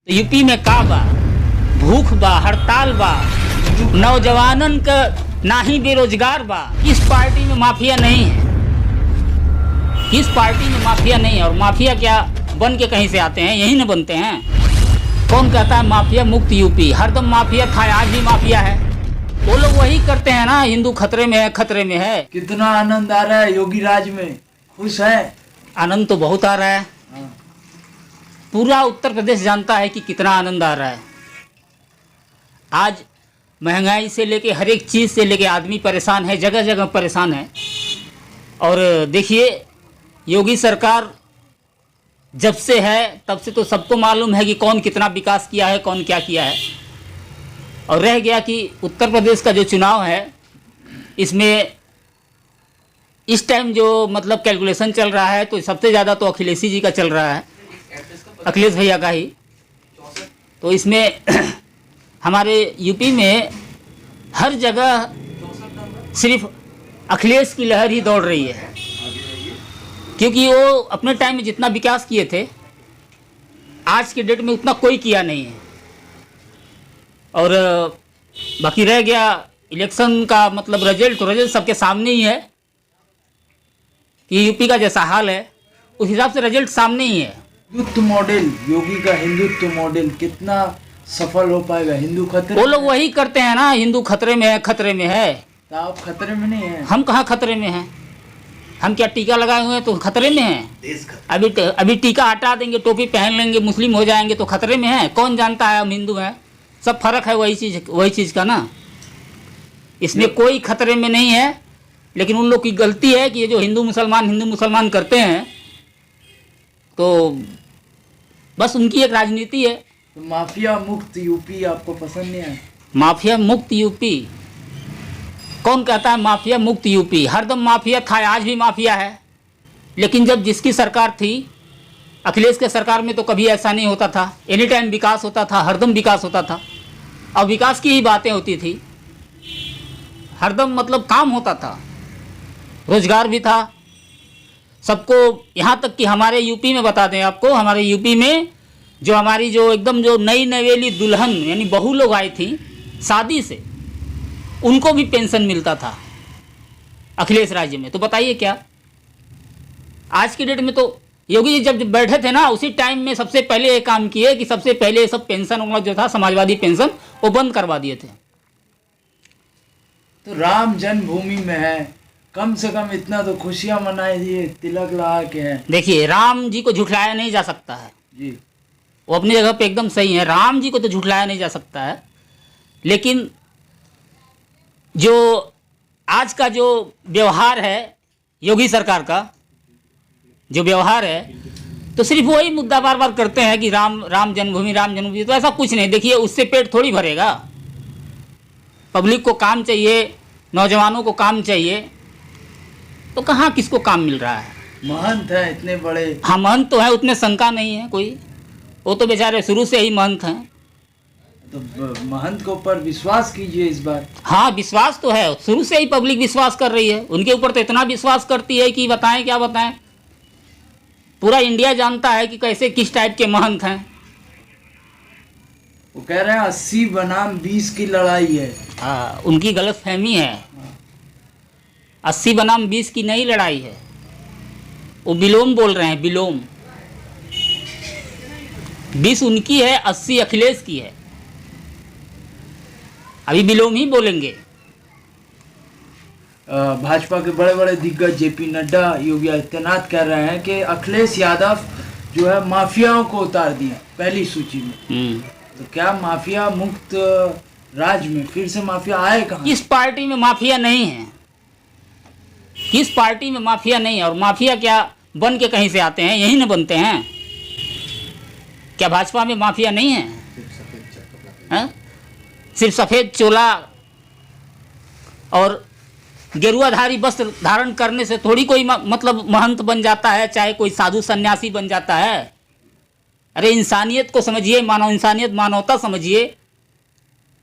तो यूपी में का बा, भूख बा, हड़ताल बा, नौजवानन का ना ही बेरोजगार बा। इस पार्टी में माफिया नहीं है, इस पार्टी में माफिया नहीं है। और माफिया क्या बन के कहीं से आते हैं, यहीं न बनते हैं। कौन कहता है माफिया मुक्त यूपी? हरदम माफिया था, आज भी माफिया है। वो लोग वही करते हैं ना, हिंदू खतरे में है, खतरे में है। कितना आनंद आ रहा है योगी राज में, खुश है? आनंद तो बहुत आ रहा है, पूरा उत्तर प्रदेश जानता है कि कितना आनंद आ रहा है। आज महंगाई से लेके हर एक चीज़ से लेके आदमी परेशान है, जगह जगह परेशान है। और देखिए, योगी सरकार जब से है तब से तो सबको मालूम है कि कौन कितना विकास किया है, कौन क्या किया है। और रह गया कि उत्तर प्रदेश का जो चुनाव है, इसमें इस टाइम जो मतलब कैलकुलेशन चल रहा है, तो सबसे ज़्यादा तो अखिलेश जी का चल रहा है, अखिलेश भैया का ही। तो इसमें हमारे यूपी में हर जगह सिर्फ अखिलेश की लहर ही दौड़ रही है, क्योंकि वो अपने टाइम में जितना विकास किए थे, आज के डेट में उतना कोई किया नहीं है। और बाकी रह गया इलेक्शन का मतलब रिजल्ट, तो रिजल्ट सबके सामने ही है कि यूपी का जैसा हाल है उस हिसाब से रिजल्ट सामने ही है। हिंदुत्व मॉडल, योगी का हिंदुत्व मॉडल कितना सफल हो पाएगा? हिंदू खतरे वो लोग वही करते हैं ना, हिंदू खतरे में है, खतरे में है। तो आप खतरे में नहीं है? हम कहाँ खतरे में हैं? हम क्या टीका लगाए हुए हैं तो खतरे में हैं? अभी टीका हटा देंगे, टोपी पहन लेंगे, मुस्लिम हो जाएंगे तो खतरे में हैं? कौन जानता है हम हिंदू हैं? सब फर्क है वही चीज़ का ना। इसमें कोई खतरे में नहीं है, लेकिन उन लोग की गलती है कि ये जो हिंदू मुसलमान करते हैं, तो बस उनकी एक राजनीति है। तो माफिया मुक्त यूपी आपको पसंद नहीं है? माफिया मुक्त यूपी कौन कहता है? माफिया मुक्त यूपी हरदम माफिया था, आज भी माफिया है। लेकिन जब जिसकी सरकार थी, अखिलेश के सरकार में तो कभी ऐसा नहीं होता था। एनी टाइम विकास होता था, हरदम विकास होता था, और विकास की ही बातें होती थी। हरदम मतलब काम होता था, रोजगार भी था सबको। यहाँ तक कि हमारे यूपी में बता दें आपको, हमारे यूपी में जो हमारी जो एकदम जो नई नवेली दुल्हन यानी बहू लोग आई थी शादी से, उनको भी पेंशन मिलता था अखिलेश राज्य में। तो बताइए क्या आज की डेट में? तो योगी जी जब बैठे थे ना, उसी टाइम में सबसे पहले ये काम किए कि सबसे पहले सब पेंशन वाला जो था, समाजवादी पेंशन, वो बंद करवा दिए थे। तो राम जन्मभूमि में है, कम से कम इतना तो खुशियां मनाई दिए, तिलक लगा के है। देखिए, राम जी को झुठलाया नहीं जा सकता है जी, वो अपनी जगह पे एकदम सही है। राम जी को तो झुठलाया नहीं जा सकता है, लेकिन जो आज का जो व्यवहार है योगी सरकार का, जो व्यवहार है, तो सिर्फ वही मुद्दा बार बार करते हैं कि राम जन्मभूमि। तो ऐसा कुछ नहीं। देखिए, उससे पेट थोड़ी भरेगा। पब्लिक को काम चाहिए, नौजवानों को काम चाहिए, तो कहाँ किसको काम मिल रहा है? महंत है इतने बड़े। हाँ, महंत तो है, उतने शंका नहीं है कोई। वो तो बेचारे शुरू से ही महंत हैं। तो महंत के ऊपर विश्वास कीजिए इस बार। हाँ, विश्वास तो है, शुरू से ही पब्लिक विश्वास कर रही है उनके ऊपर। तो इतना विश्वास करती है कि बताएं क्या बताएं। पूरा इंडिया जानता है कि कैसे किस टाइप के महंत हैं। वो कह रहे हैं 80 बनाम 20 की लड़ाई है। हाँ, उनकी गलतफहमी है। 80 बनाम 20 की नहीं लड़ाई है, वो विलोम बोल रहे हैं, विलोम। 20 उनकी है, 80 अखिलेश की है। अभी विलोम ही बोलेंगे। भाजपा के बड़े बड़े दिग्गज जेपी नड्डा, योगी आदित्यनाथ कह रहे हैं कि अखिलेश यादव जो है माफियाओं को उतार दिया पहली सूची में। तो क्या माफिया मुक्त राज्य में फिर से माफिया आए कहाँ? इस पार्टी में माफिया नहीं है, किस पार्टी में माफिया नहीं है। और माफिया क्या बन के कहीं से आते हैं, यहीं न बनते हैं। क्या भाजपा में माफिया नहीं है? सिर्फ सफ़ेद चोला और गेरुआधारी वस्त्र धारण करने से थोड़ी कोई मतलब महंत बन जाता है, चाहे कोई साधु सन्यासी बन जाता है। अरे इंसानियत को समझिए, मानवता समझिए।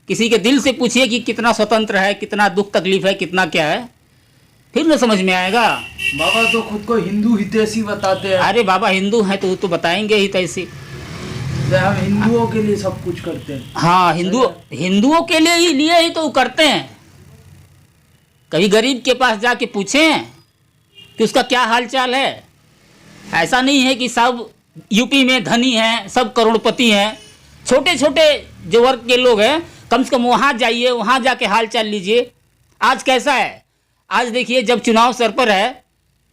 किसी के दिल से पूछिए कि कितना स्वतंत्र है, कितना दुख तकलीफ है, कितना क्या है, फिर न समझ में आएगा। बाबा तो खुद को हिंदू हितैषी बताते हैं। अरे बाबा हिंदू हैं तो बताएंगे हितैषी। जैसे हम हिंदुओं के लिए सब कुछ करते हैं। हाँ, हिंदुओं के लिए ही तो करते हैं। कभी गरीब के पास जाके पूछें कि उसका क्या हाल चाल है। ऐसा नहीं है कि सब यूपी में धनी हैं, सब करोड़पति हैं। छोटे छोटे जो वर्ग के लोग हैं, कम से कम वहाँ जाइए, वहाँ जाके हाल चाल लीजिए। आज कैसा है, आज देखिए जब चुनाव सर पर है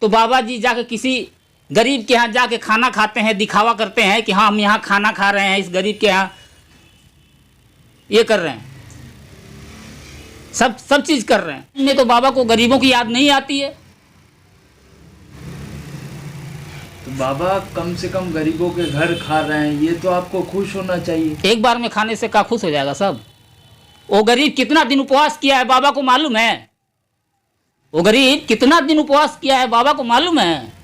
तो बाबा जी जाके किसी गरीब के यहाँ जाके खाना खाते हैं, दिखावा करते हैं कि हाँ हम यहाँ खाना खा रहे हैं, इस गरीब के यहाँ ये कर रहे हैं, सब चीज़ कर रहे हैं। इनमें तो बाबा को गरीबों की याद नहीं आती है। तो बाबा कम से कम गरीबों के घर खा रहे हैं, ये तो आपको खुश होना चाहिए। एक बार में खाने से क्या खुश हो जाएगा सब? वो गरीब कितना दिन उपवास किया है बाबा को मालूम है? वो गरीब कितना दिन उपवास किया है बाबा को मालूम है?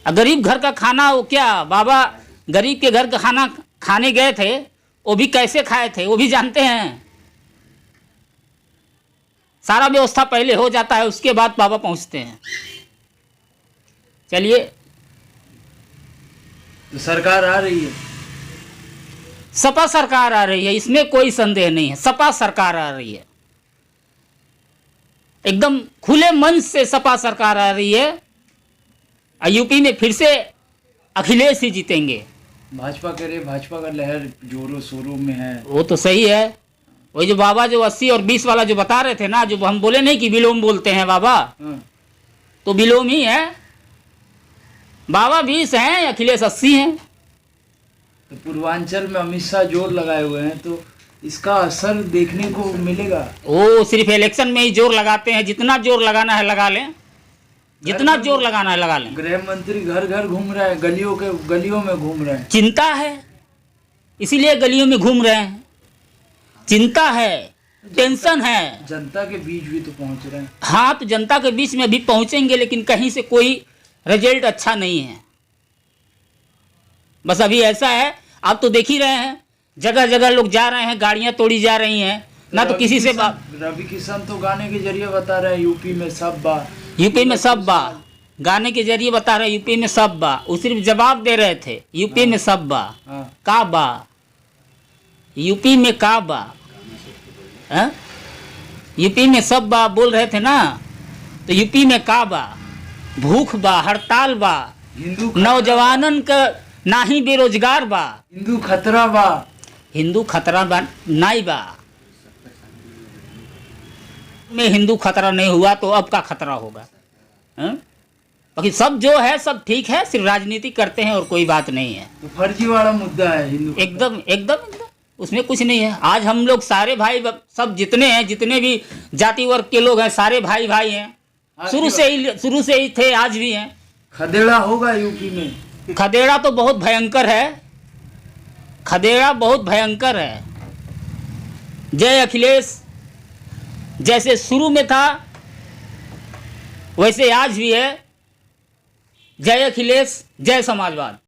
गरीब घर का खाना वो क्या, बाबा गरीब के घर का खाना खाने गए थे, वो भी कैसे खाए थे वो भी जानते हैं। सारा व्यवस्था पहले हो जाता है, उसके बाद बाबा पहुंचते हैं। चलिए, तो सरकार आ रही है, सपा सरकार आ रही है, इसमें कोई संदेह नहीं है। सपा सरकार आ रही है, एकदम खुले मन से सपा सरकार आ रही है। यूपी में फिर से अखिलेश ही जीतेंगे। भाजपा कह रही है, भाजपा का लहर जोरों शोरों में है। वो तो सही है। वही जो बाबा जो 80 और 20 वाला जो बता रहे थे ना, जो हम बोले नहीं कि विलोम बोलते हैं बाबा, तो विलोम ही है। बाबा 20 हैं, अखिलेश 80 हैं। तो पूर्वांचल में अमित शाह जोर लगाए हुए हैं, तो इसका असर देखने को मिलेगा। वो सिर्फ इलेक्शन में ही जोर लगाते हैं। जितना जोर लगाना है लगा लें, जितना जोर लगाना है लगा लें। गृह मंत्री घर घर घूम रहे हैं, गलियों में घूम रहे हैं। चिंता है, इसीलिए गलियों में घूम रहे हैं। चिंता है, टेंशन है। जनता के बीच भी तो पहुंच रहे हैं। हाँ, तो जनता के बीच में भी पहुंचेंगे, लेकिन कहीं से कोई रिजल्ट अच्छा नहीं है। बस अभी ऐसा है, आप तो देख ही रहे हैं, जगह जगह लोग जा रहे हैं, गाड़ियां तोड़ी जा रही हैं ना। तो किसी से रवि किशन तो गाने के जरिए बता रहे हैं यूपी में सब बा, यूपी में सब बा, गाने के जरिए बता रहे हैं यूपी में सब बा। वो सिर्फ जवाब दे रहे थे, यूपी में सब बा, का बा, यूपी में का बा, यूपी में सब बा बोल रहे थे ना। तो यूपी में का बा, भूख बा, हड़ताल बा, नौजवानन का नाही बेरोजगार बा, हिंदू खतरा बा, हिंदू खतरा बा नहीं बा। में हिंदू खतरा नहीं हुआ तो अब का खतरा होगा? बाकी सब जो है सब ठीक है, सिर्फ राजनीति करते हैं और कोई बात नहीं है। तो फर्जीवाड़ा मुद्दा है हिंदू। एकदम एकदम उसमें कुछ नहीं है। आज हम लोग सारे भाई सब जितने हैं, जितने भी जाति वर्ग के लोग हैं, सारे भाई भाई हैं। शुरू से ही थे, आज भी हैं। खदेड़ा होगा यूपी में। खदेड़ा तो बहुत भयंकर है, खदेड़ा बहुत भयंकर है। जय अखिलेश जैसे शुरू में था वैसे आज भी है। जय अखिलेश, जय समाजवाद।